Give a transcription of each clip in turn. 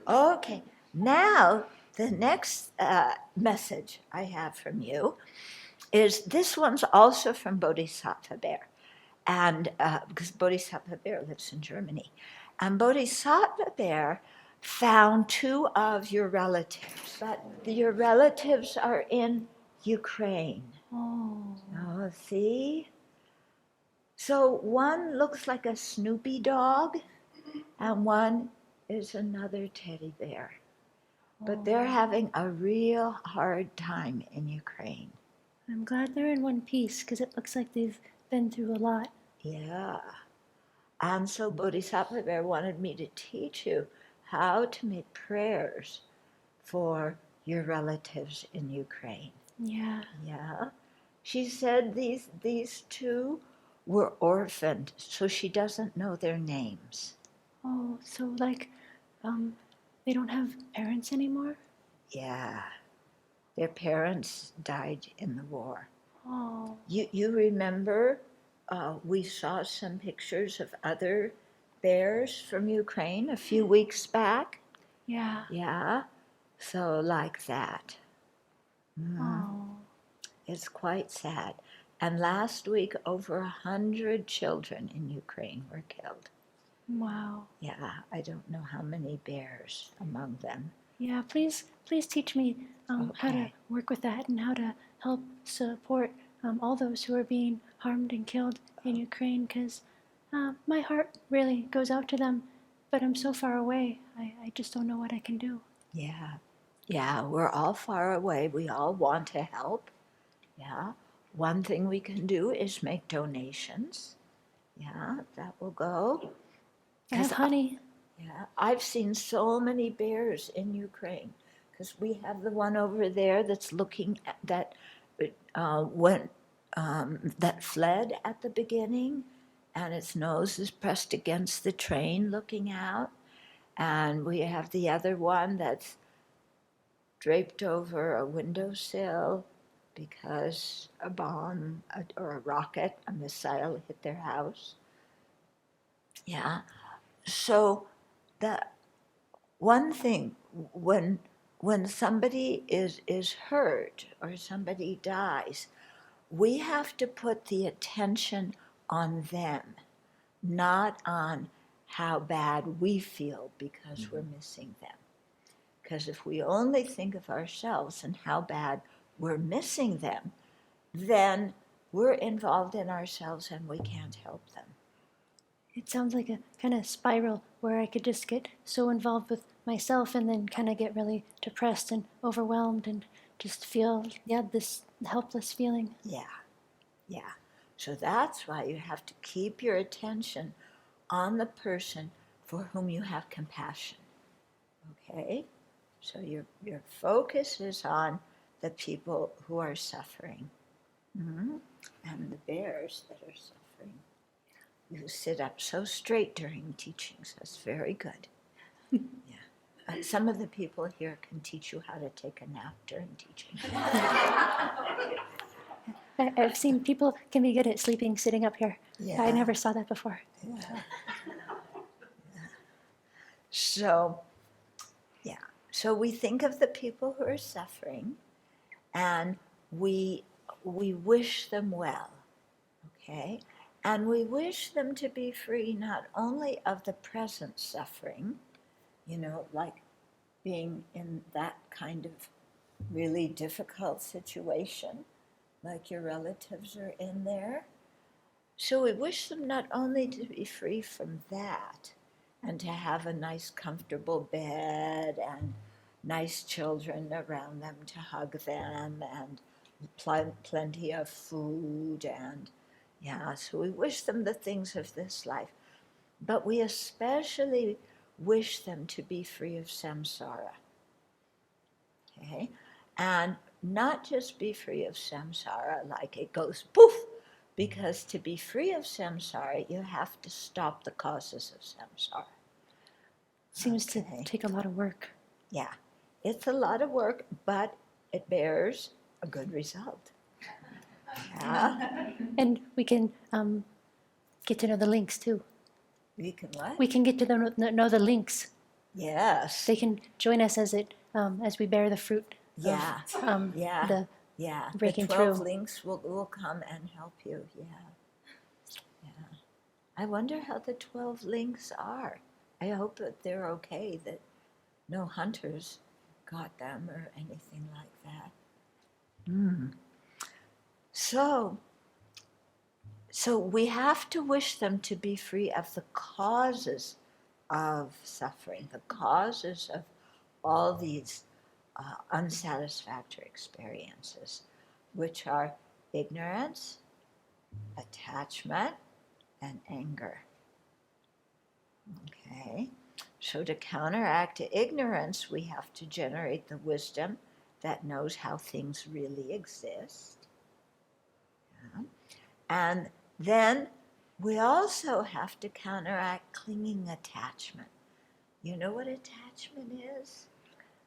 Okay, now the next message I have from you is this one's also from Bodhisattva Bear, and because Bodhisattva Bear lives in Germany, and Bodhisattva Bear found two of your relatives, but your relatives are in Ukraine. Oh, see? So one looks like a Snoopy dog, and one is another teddy bear. But they're having a real hard time in Ukraine. I'm glad they're in one piece because it looks like they've been through a lot. Yeah. And so Bodhisattva Bear wanted me to teach you how to make prayers for your relatives in Ukraine. Yeah. Yeah. She said these two were orphaned, so she doesn't know their names. Oh, so like, they don't have parents anymore? Yeah. Their parents died in the war. Oh. You remember we saw some pictures of other bears from Ukraine a few weeks back? Yeah. Yeah. So like that. Oh. It's quite sad. And last week, over 100 children in Ukraine were killed. Wow. Yeah, I don't know how many bears among them. Yeah, please teach me how to Okay. work with that and how to help support all those who are being harmed and killed in Ukraine because my heart really goes out to them, but I'm so far away. I just don't know what I can do. Yeah. Yeah, we're all far away. We all want to help. Yeah. One thing we can do is make donations. Yeah, that will go. I have honey. Yeah, I've seen so many bears in Ukraine because we have the one over there that's looking at that went that fled at the beginning, and its nose is pressed against the train, looking out. And we have the other one that's draped over a windowsill because a bomb or a rocket, a missile hit their house. Yeah. So the one thing when somebody is hurt or somebody dies, we have to put the attention on them, not on how bad we feel because we're missing them. Because if we only think of ourselves and how bad we're missing them, then we're involved in ourselves and we can't help them. It sounds like a kind of spiral where I could just get so involved with myself and then kind of get really depressed and overwhelmed and just feel, this helpless feeling. Yeah, yeah. So that's why you have to keep your attention on the person for whom you have compassion. Okay? So your focus is on the people who are suffering. Mm-hmm. And the bears that are suffering. You sit up so straight during teachings. That's very good. Yeah. Some of the people here can teach you how to take a nap during teaching. I've seen people can be good at sleeping sitting up here. Yeah. I never saw that before. Yeah. So, yeah. So we think of the people who are suffering, and we wish them well. Okay, and we wish them to be free not only of the present suffering, like being in that kind of really difficult situation, like your relatives are in there. So we wish them not only to be free from that and to have a nice, comfortable bed and nice children around them to hug them and plenty of food and so we wish them the things of this life, but we especially wish them to be free of samsara. Okay? And not just be free of samsara like it goes poof, because to be free of samsara, you have to stop the causes of samsara. Seems to take a lot of work. Yeah, it's a lot of work, but it bears a good result. Yeah. And we can get to know the links too. We can what? We can get to know the links. Yes. They can join us as we bear the fruit Yeah. of Yeah. the Yeah. breaking The 12 through. links will come and help you. Yeah. Yeah. I wonder how the 12 links are. I hope that they're okay, that no hunters got them or anything like that. So we have to wish them to be free of the causes of suffering, the causes of all these unsatisfactory experiences, which are ignorance, attachment, and anger. Okay, so to counteract ignorance, we have to generate the wisdom that knows how things really exist. Yeah. And then we also have to counteract clinging attachment. You know what attachment is?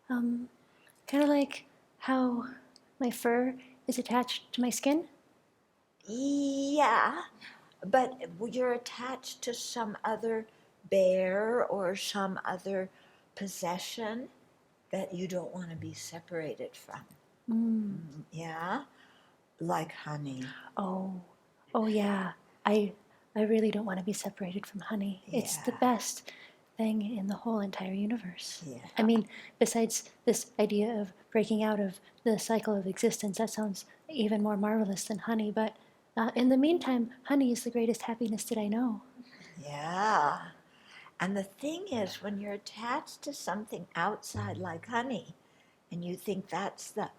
Kind of like how my fur is attached to my skin. Yeah, but you're attached to some other bear or some other possession that you don't want to be separated from. Yeah, like honey. Oh, oh yeah. I really don't want to be separated from honey. It's the Yeah. best thing in the whole entire universe. Yeah. I mean, besides this idea of breaking out of the cycle of existence, that sounds even more marvelous than honey. But in the meantime, honey is the greatest happiness that I know. Yeah. And the thing is, when you're attached to something outside like honey, and you think that's the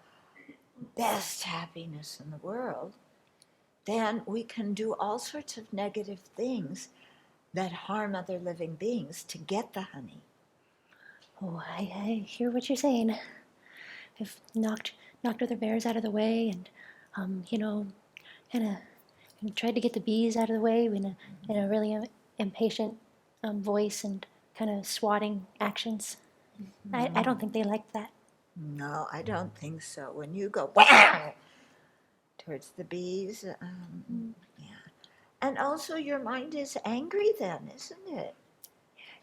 best happiness in the world, then we can do all sorts of negative things that harm other living beings to get the honey. Oh, I hear what you're saying. I've knocked other bears out of the way, and kind of tried to get the bees out of the way in a really impatient voice and kind of swatting actions. I don't think they liked that. No, I don't think so. When you go towards the bees, yeah. And also, your mind is angry then, isn't it?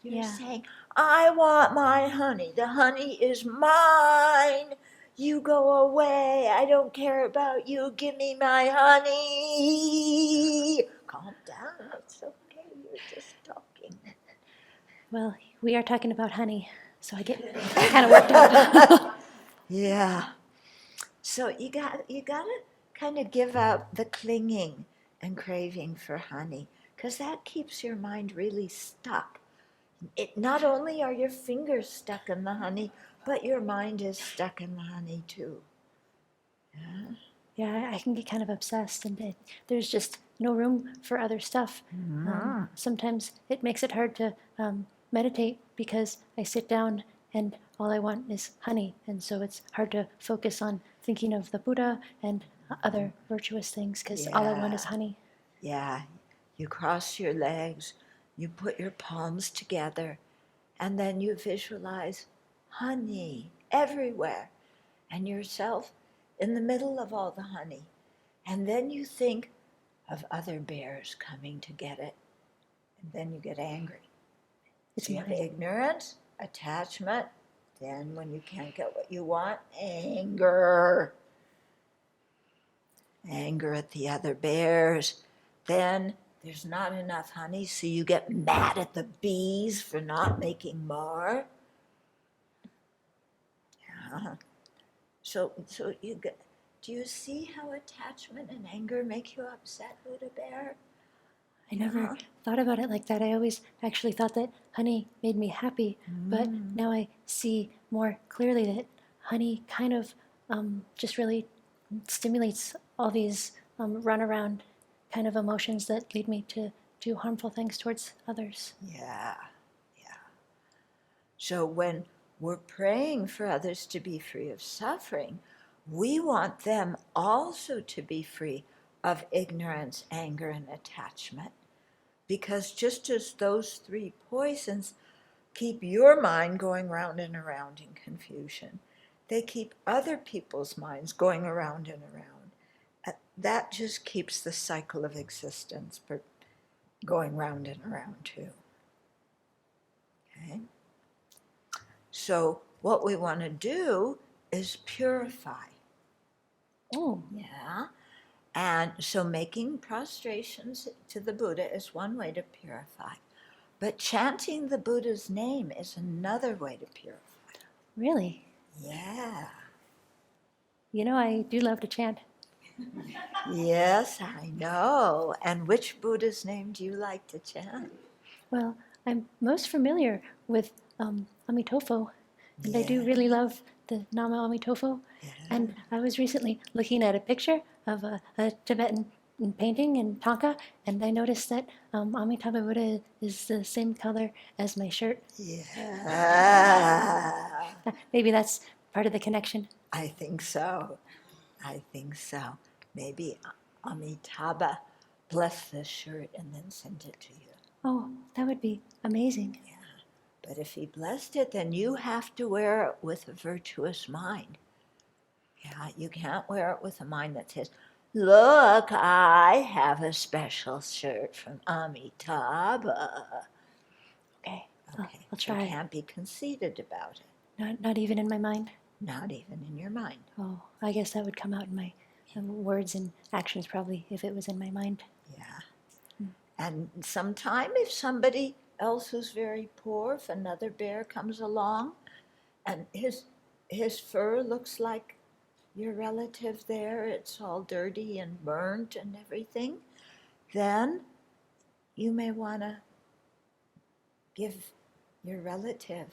You're Yeah. saying, I want my honey. The honey is mine. You go away. I don't care about you. Give me my honey. Calm down. It's okay. You're just talking. Well, we are talking about honey, so I get kind of worked up. Yeah. So you gotta kind of give up the clinging and craving for honey, because that keeps your mind really stuck. It not only are your fingers stuck in the honey, but your mind is stuck in the honey too. Yeah. Yeah, I can get kind of obsessed, and there's just no room for other stuff. Sometimes it makes it hard to meditate because I sit down and all I want is honey, and so it's hard to focus on thinking of the Buddha and other virtuous things because all I want is Yeah. honey. Yeah. You cross your legs, you put your palms together, and then you visualize honey everywhere and yourself in the middle of all the honey. And then you think of other bears coming to get it, and then you get angry. It's So you have mine. ignorance, attachment, then when you can't get what you want, anger. Anger at the other bears. Then there's not enough honey, so you get mad at the bees for not making more. Yeah. So you get, do you see how attachment and anger make you upset, Buddha Bear? I never thought about it like that. I always actually thought that honey made me happy, but now I see more clearly that honey kind of just really stimulates all these runaround kind of emotions that lead me to do harmful things towards others. Yeah, yeah. So when we're praying for others to be free of suffering, we want them also to be free of ignorance, anger, and attachment. Because just as those three poisons keep your mind going round and around in confusion, they keep other people's minds going around and around. That just keeps the cycle of existence going round and around too. Okay? So what we want to do is purify. Oh, Yeah. And so making prostrations to the Buddha is one way to purify. But chanting the Buddha's name is another way to purify. really? Yeah. You know, I do love to chant. Yes, I know. And which Buddha's name do you like to chant? Well, I'm most familiar with Amitofo, and I do Yeah. really love the Nama Amitofo. Yeah. And I was recently looking at a picture of a Tibetan painting in Thangka, and I noticed that Amitabha Buddha is the same color as my shirt. Yeah. Maybe that's part of the connection. I think so. I think so. Maybe Amitabha blessed the shirt and then sent it to you. Oh, that would be amazing. Yeah. But if he blessed it, then you have to wear it with a virtuous mind. Yeah, you can't wear it with a mind that says, look, I have a special shirt from Amitabha. Okay, Okay, I'll so try. can't be conceited about it, Not even in my mind. not even in your mind. Oh, I guess that would come out in my words and actions probably if it was in my mind. Yeah. And sometime if somebody else who's very poor, if another bear comes along and his fur looks like your relative there, it's all dirty and burnt and everything, then you may want to give your relative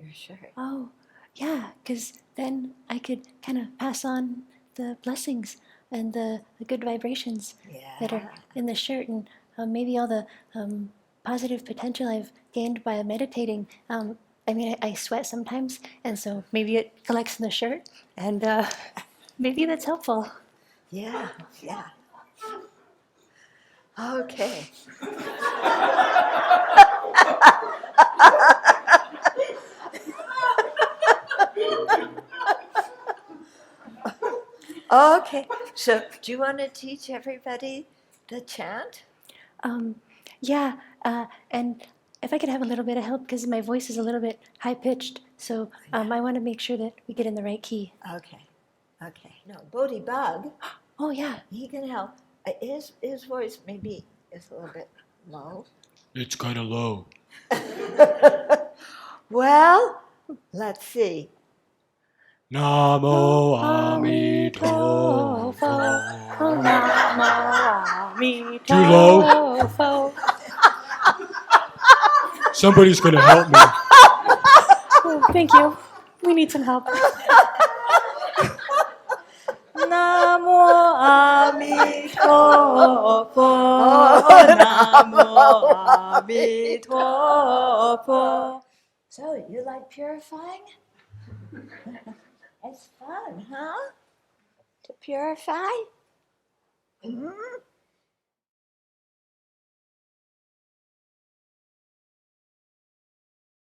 your shirt. Oh, yeah, because then I could kind of pass on the blessings and the good vibrations that are Yeah. in the shirt, and maybe all the positive potential I've gained by meditating. I mean, I sweat sometimes, and so maybe it collects in the shirt, and maybe that's helpful. Yeah, yeah. Okay. Okay, so do you want to teach everybody the chant? Yeah, and if I could have a little bit of help, because my voice is a little bit high pitched, so I want to make sure that we get in the right key. Okay, okay. No, Bodhi Bug, Oh, yeah. he can help. His voice maybe is a little bit low. It's kind of low. Well, let's see. Namo Amitofo. Too low? Somebody's gonna help me. Oh, thank you. We need some help. Namo Amitofo. Namo Amitofo. So, you like purifying? It's fun, huh? To purify?